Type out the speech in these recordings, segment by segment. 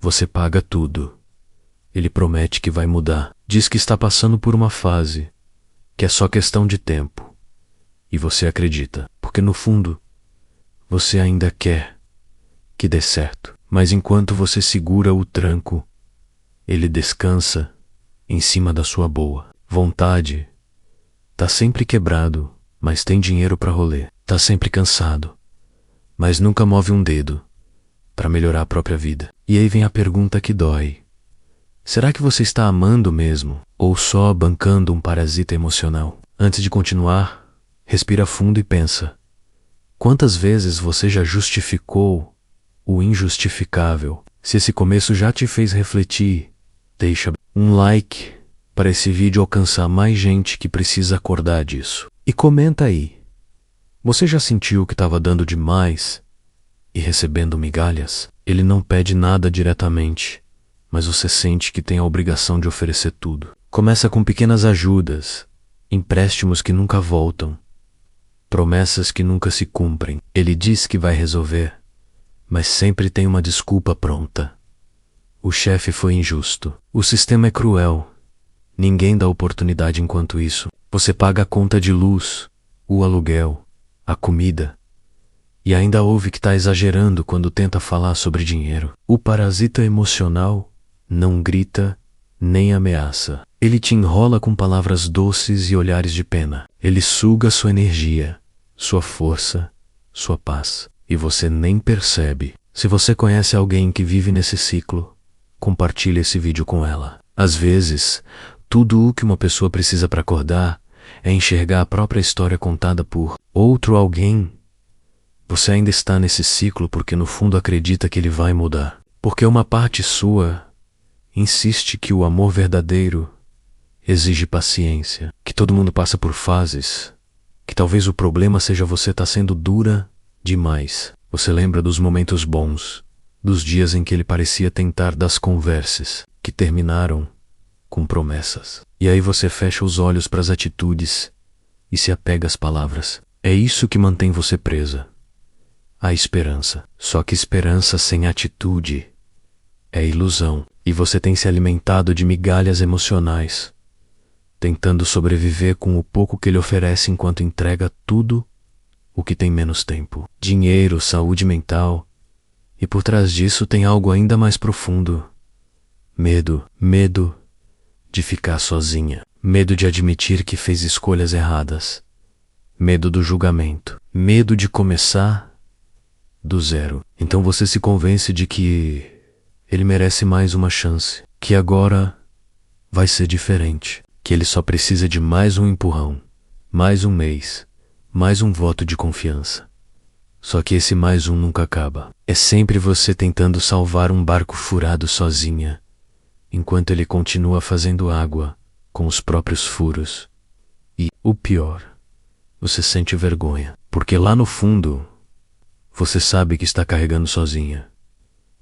Você paga tudo. Ele promete que vai mudar. Diz que está passando por uma fase, que é só questão de tempo. E você acredita, porque no fundo, você ainda quer que dê certo. Mas enquanto você segura o tranco, ele descansa em cima da sua boa vontade. Tá sempre quebrado, mas tem dinheiro pra rolê. Tá sempre cansado, mas nunca move um dedo pra melhorar a própria vida. E aí vem a pergunta que dói. Será que você está amando mesmo, ou só bancando um parasita emocional? Antes de continuar, respira fundo e pensa. Quantas vezes você já justificou o injustificável? Se esse começo já te fez refletir, deixa um like para esse vídeo alcançar mais gente que precisa acordar disso. E comenta aí. Você já sentiu que estava dando demais e recebendo migalhas? Ele não pede nada diretamente, mas você sente que tem a obrigação de oferecer tudo. Começa com pequenas ajudas, empréstimos que nunca voltam, promessas que nunca se cumprem. Ele diz que vai resolver, mas sempre tem uma desculpa pronta. O chefe foi injusto. O sistema é cruel. Ninguém dá oportunidade enquanto isso. Você paga a conta de luz, o aluguel, a comida. E ainda ouve que está exagerando quando tenta falar sobre dinheiro. O parasita emocional não grita nem ameaça. Ele te enrola com palavras doces e olhares de pena. Ele suga sua energia, sua força, sua paz. E você nem percebe. Se você conhece alguém que vive nesse ciclo, compartilhe esse vídeo com ela. Às vezes, tudo o que uma pessoa precisa para acordar é enxergar a própria história contada por outro alguém. Você ainda está nesse ciclo porque no fundo acredita que ele vai mudar. Porque uma parte sua insiste que o amor verdadeiro exige paciência, que todo mundo passa por fases, que talvez o problema seja você estar sendo dura demais. Você lembra dos momentos bons, dos dias em que ele parecia tentar das conversas, que terminaram com promessas. E aí você fecha os olhos para as atitudes e se apega às palavras. É isso que mantém você presa. A esperança. Só que esperança sem atitude é ilusão. E você tem se alimentado de migalhas emocionais, tentando sobreviver com o pouco que ele oferece enquanto entrega tudo o que tem menos tempo. Dinheiro, saúde mental. E por trás disso tem algo ainda mais profundo. Medo. Medo de ficar sozinha. Medo de admitir que fez escolhas erradas. Medo do julgamento. Medo de começar do zero. Então você se convence de que ele merece mais uma chance, que agora vai ser diferente, que ele só precisa de mais um empurrão, mais um mês, mais um voto de confiança. Só que esse mais um nunca acaba. É sempre você tentando salvar um barco furado sozinha, enquanto ele continua fazendo água com os próprios furos. E, o pior, você sente vergonha, porque lá no fundo, você sabe que está carregando sozinha.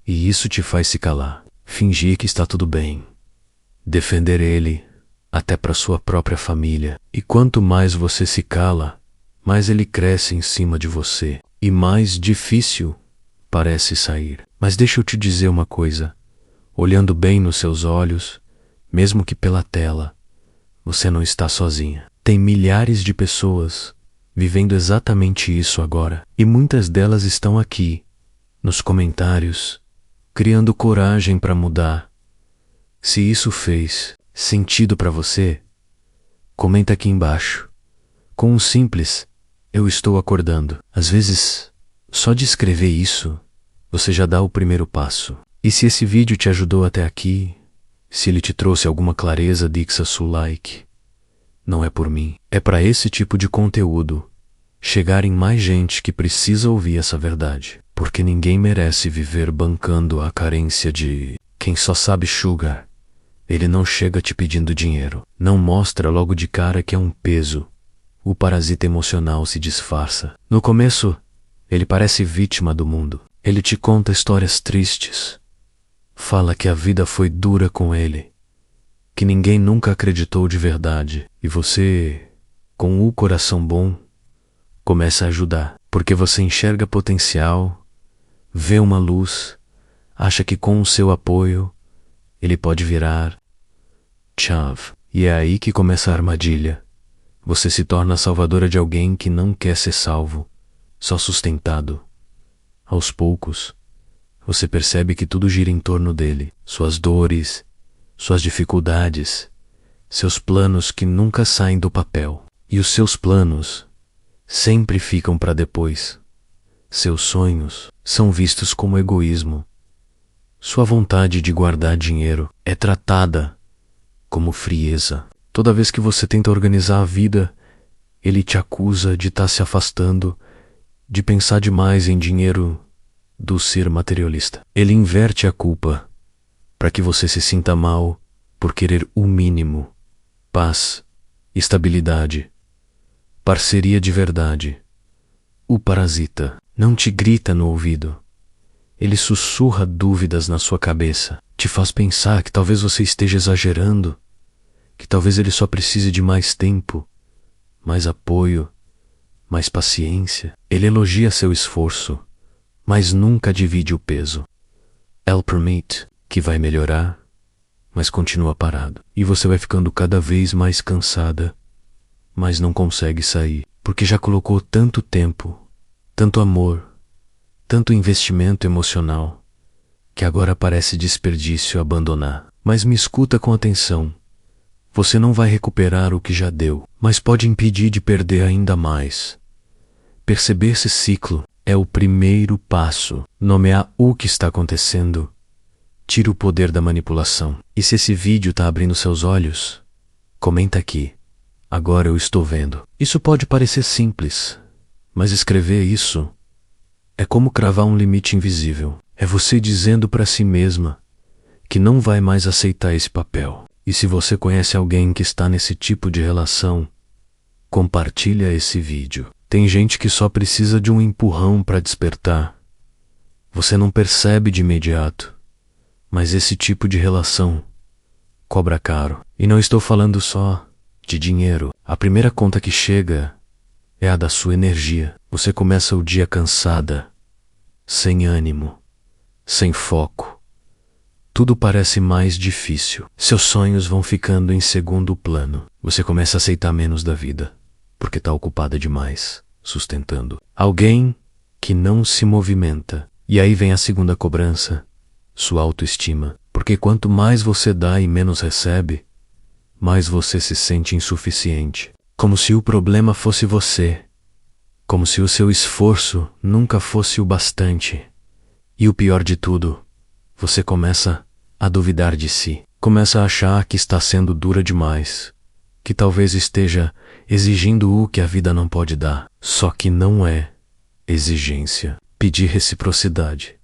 E isso te faz se calar, fingir que está tudo bem, defender ele até para sua própria família. E quanto mais você se cala, mais ele cresce em cima de você e mais difícil parece sair. Mas deixa eu te dizer uma coisa, olhando bem nos seus olhos, mesmo que pela tela, você não está sozinha. Tem milhares de pessoas vivendo exatamente isso agora. E muitas delas estão aqui, nos comentários, criando coragem para mudar. Se isso fez sentido para você, comenta aqui embaixo. Com um simples, eu estou acordando. Às vezes, só de escrever isso, você já dá o primeiro passo. E se esse vídeo te ajudou até aqui, se ele te trouxe alguma clareza, deixa seu like. Não é por mim, é para esse tipo de conteúdo chegar em mais gente que precisa ouvir essa verdade. Porque ninguém merece viver bancando a carência de quem só sabe sugar. Ele não chega te pedindo dinheiro. Não mostra logo de cara que é um peso. O parasita emocional se disfarça. No começo, ele parece vítima do mundo. Ele te conta histórias tristes. Fala que a vida foi dura com ele. Que ninguém nunca acreditou de verdade. E você, com o coração bom, começa a ajudar. Porque você enxerga potencial, vê uma luz, Acha que com o seu apoio, ele pode virar chave. E é aí que começa a armadilha. Você se torna a salvadora de alguém que não quer ser salvo, só sustentado. Aos poucos, você percebe que tudo gira em torno dele. Suas dores, suas dificuldades, seus planos que nunca saem do papel. E os seus planos sempre ficam para depois. Seus sonhos são vistos como egoísmo. Sua vontade de guardar dinheiro é tratada como frieza. Toda vez que você tenta organizar a vida, ele te acusa de estar se afastando, de pensar demais em dinheiro, do ser materialista. Ele inverte a culpa para que você se sinta mal por querer o mínimo: paz, estabilidade, parceria de verdade. O parasita não te grita no ouvido. Ele sussurra dúvidas na sua cabeça, te faz pensar que talvez você esteja exagerando, que talvez ele só precise de mais tempo, mais apoio, mais paciência. Ele elogia seu esforço, mas nunca divide o peso. Ele promete que vai melhorar, mas continua parado. E você vai ficando cada vez mais cansada, mas não consegue sair, porque já colocou tanto tempo, tanto amor, tanto investimento emocional, que agora parece desperdício abandonar. Mas me escuta com atenção. Você não vai recuperar o que já deu, mas pode impedir de perder ainda mais. Perceber esse ciclo é o primeiro passo. Nomear o que está acontecendo tira o poder da manipulação. E se esse vídeo está abrindo seus olhos, comenta aqui: agora eu estou vendo. Isso pode parecer simples, mas escrever isso é como cravar um limite invisível. É você dizendo para si mesma que não vai mais aceitar esse papel. E se você conhece alguém que está nesse tipo de relação, compartilha esse vídeo. Tem gente que só precisa de um empurrão para despertar. Você não percebe de imediato, mas esse tipo de relação cobra caro. E não estou falando só de dinheiro. A primeira conta que chega é a da sua energia. Você começa o dia cansada, sem ânimo, sem foco. Tudo parece mais difícil. Seus sonhos vão ficando em segundo plano. Você começa a aceitar menos da vida, porque está ocupada demais, sustentando alguém que não se movimenta. E aí vem a segunda cobrança, sua autoestima. Porque quanto mais você dá e menos recebe, mais você se sente insuficiente. Como se o problema fosse você. Como se o seu esforço nunca fosse o bastante. E o pior de tudo, você começa a duvidar de si. Começa a achar que está sendo dura demais, que talvez esteja exigindo o que a vida não pode dar. Só que não é exigência pedir reciprocidade.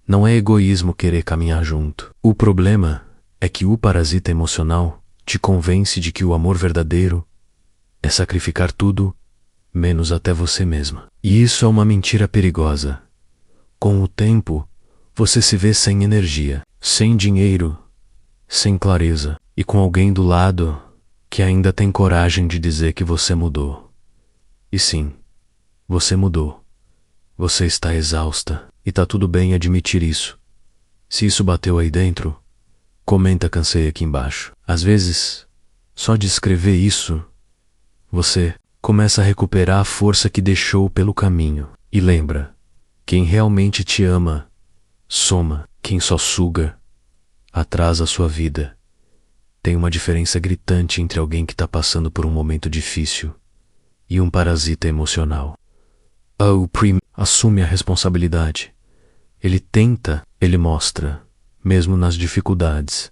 Não é egoísmo querer caminhar junto. O problema é que o parasita emocional te convence de que o amor verdadeiro é sacrificar tudo, menos até você mesma. E isso é uma mentira perigosa. Com o tempo, você se vê sem energia, sem dinheiro, sem clareza, e com alguém do lado que ainda tem coragem de dizer que você mudou. E sim, você mudou. Você está exausta, e tá tudo bem admitir isso. Se isso bateu aí dentro, comenta cansei aqui embaixo. Às vezes, só de escrever isso, você começa a recuperar a força que deixou pelo caminho. E lembra, quem realmente te ama, soma. Quem só suga, atrasa a sua vida. Tem uma diferença gritante entre alguém que está passando por um momento difícil e um parasita emocional. O Prim assume a responsabilidade. Ele tenta, ele mostra, mesmo nas dificuldades,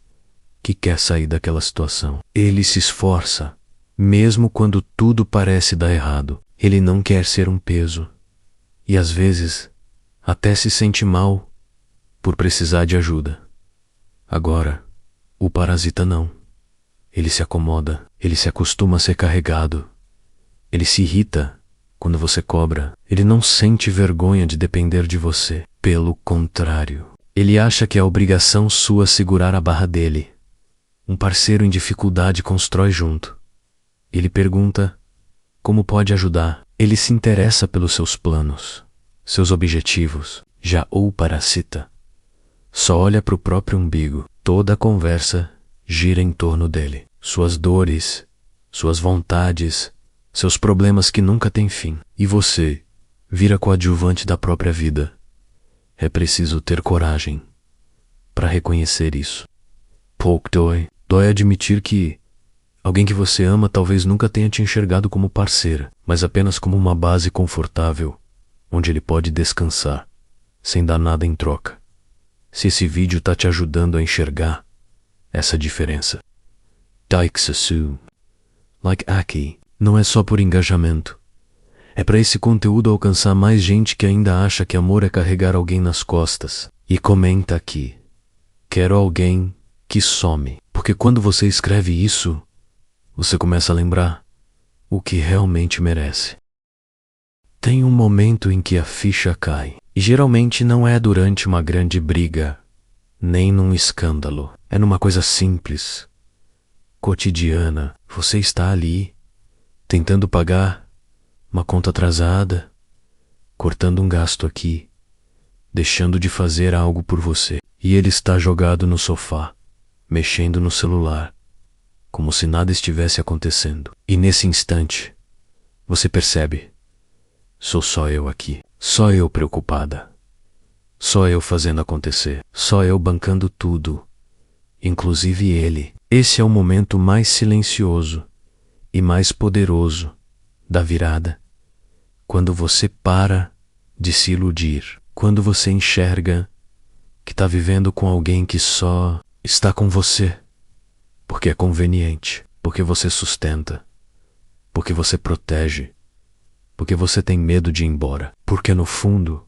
que quer sair daquela situação. Ele se esforça, mesmo quando tudo parece dar errado. Ele não quer ser um peso. E às vezes, até se sente mal por precisar de ajuda. Agora, o parasita não. Ele se acomoda, ele se acostuma a ser carregado. Ele se irrita quando você cobra. Ele não sente vergonha de depender de você. Pelo contrário, ele acha que é obrigação sua segurar a barra dele. Um parceiro em dificuldade constrói junto. Ele pergunta como pode ajudar. Ele se interessa pelos seus planos, seus objetivos. Já o parasita só olha para o próprio umbigo. Toda a conversa gira em torno dele. Suas dores, suas vontades, seus problemas que nunca têm fim. E você vira coadjuvante da própria vida. É preciso ter coragem para reconhecer isso. Pouco dói admitir que alguém que você ama talvez nunca tenha te enxergado como parceira, mas apenas como uma base confortável, onde ele pode descansar, sem dar nada em troca. Se esse vídeo tá te ajudando a enxergar essa diferença. Daiksasu, like Aki, não é só por engajamento. É para esse conteúdo alcançar mais gente que ainda acha que amor é carregar alguém nas costas. E comenta aqui: quero alguém que some. Porque quando você escreve isso, você começa a lembrar o que realmente merece. Tem um momento em que a ficha cai. E geralmente não é durante uma grande briga, nem num escândalo. É numa coisa simples, cotidiana. Você está ali, tentando pagar uma conta atrasada, cortando um gasto aqui, deixando de fazer algo por você. E ele está jogado no sofá, mexendo no celular, como se nada estivesse acontecendo. E nesse instante, você percebe: sou só eu aqui, só eu preocupada, só eu fazendo acontecer, só eu bancando tudo, inclusive ele. Esse é o momento mais silencioso e mais poderoso da virada. Quando você para de se iludir, quando você enxerga que está vivendo com alguém que só está com você porque é conveniente, porque você sustenta, porque você protege, porque você tem medo de ir embora, porque no fundo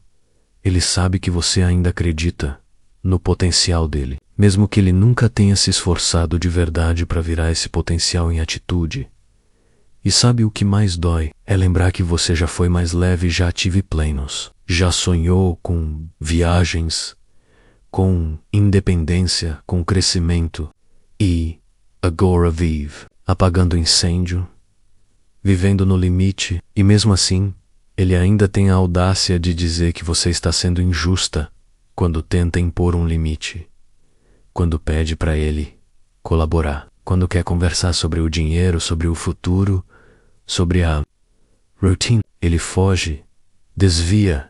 ele sabe que você ainda acredita no potencial dele, mesmo que ele nunca tenha se esforçado de verdade para virar esse potencial em atitude. E sabe o que mais dói? É lembrar que você já foi mais leve e já tive planos, já sonhou com viagens, com independência, com crescimento, e agora vive apagando incêndio, vivendo no limite. E mesmo assim, ele ainda tem a audácia de dizer que você está sendo injusta quando tenta impor um limite, quando pede para ele colaborar, quando quer conversar sobre o dinheiro, sobre o futuro, sobre a routine. Ele foge, desvia,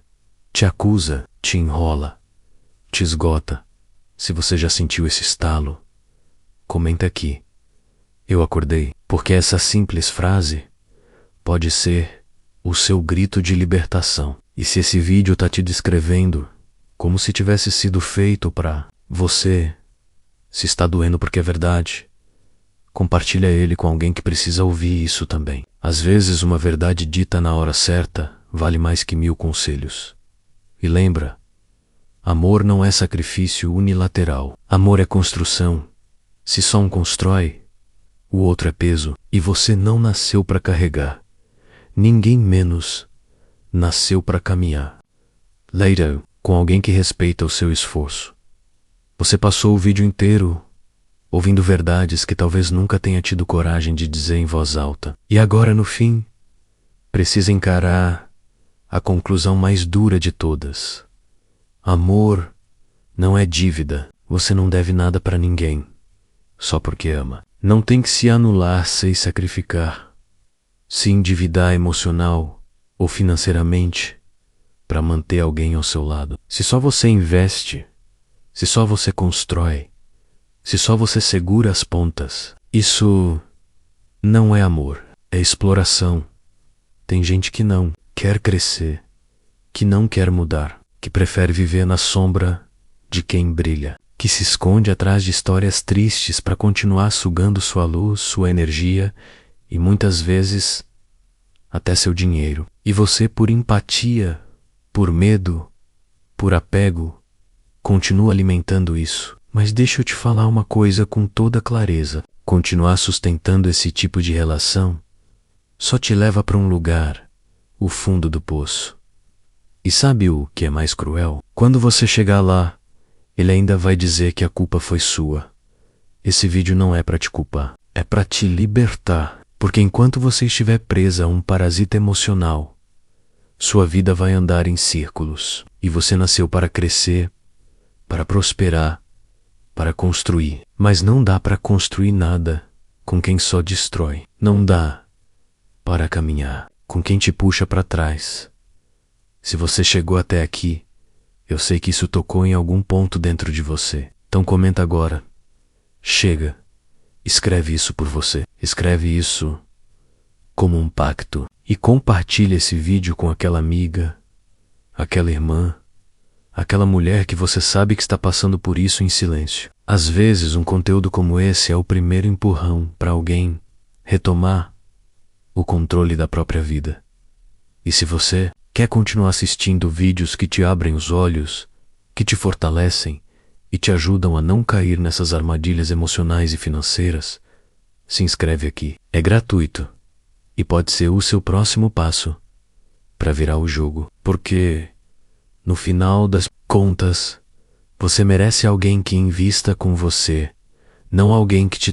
te acusa, te enrola, te esgota. Se você já sentiu esse estalo, comenta aqui: eu acordei. Porque essa simples frase pode ser o seu grito de libertação. E se esse vídeo tá te descrevendo como se tivesse sido feito para você, se está doendo porque é verdade, compartilha ele com alguém que precisa ouvir isso também. Às vezes uma verdade dita na hora certa vale mais que 1000 conselhos. E lembra, amor não é sacrifício unilateral. Amor é construção. Se só um constrói, o outro é peso. E você não nasceu para carregar. Ninguém menos nasceu para caminhar. Later, com alguém que respeita o seu esforço. Você passou o vídeo inteiro ouvindo verdades que talvez nunca tenha tido coragem de dizer em voz alta. E agora, no fim, precisa encarar a conclusão mais dura de todas. Amor não é dívida. Você não deve nada para ninguém, só porque ama. Não tem que se anular, se sacrificar, se endividar emocional ou financeiramente para manter alguém ao seu lado. Se só você investe, se só você constrói, se só você segura as pontas, isso não é amor, é exploração. Tem gente que não quer crescer, que não quer mudar, que prefere viver na sombra de quem brilha, que se esconde atrás de histórias tristes para continuar sugando sua luz, sua energia e muitas vezes até seu dinheiro. E você, por empatia, por medo, por apego, continua alimentando isso. Mas deixa eu te falar uma coisa com toda clareza: continuar sustentando esse tipo de relação só te leva para um lugar, o fundo do poço. E sabe o que é mais cruel? Quando você chegar lá, ele ainda vai dizer que a culpa foi sua. Esse vídeo não é para te culpar, é para te libertar. Porque enquanto você estiver presa a um parasita emocional, sua vida vai andar em círculos. E você nasceu para crescer, para prosperar, para construir. Mas não dá para construir nada com quem só destrói. Não dá para caminhar com quem te puxa para trás. Se você chegou até aqui, eu sei que isso tocou em algum ponto dentro de você. Então comenta agora. Chega. Escreve isso por você. Escreve isso como um pacto. E compartilha esse vídeo com aquela amiga, aquela irmã, aquela mulher que você sabe que está passando por isso em silêncio. Às vezes, um conteúdo como esse é o primeiro empurrão para alguém retomar o controle da própria vida. E se você quer continuar assistindo vídeos que te abrem os olhos, que te fortalecem e te ajudam a não cair nessas armadilhas emocionais e financeiras, se inscreve aqui. É gratuito e pode ser o seu próximo passo para virar o jogo. Porque, no final das contas, você merece alguém que invista com você, não alguém que te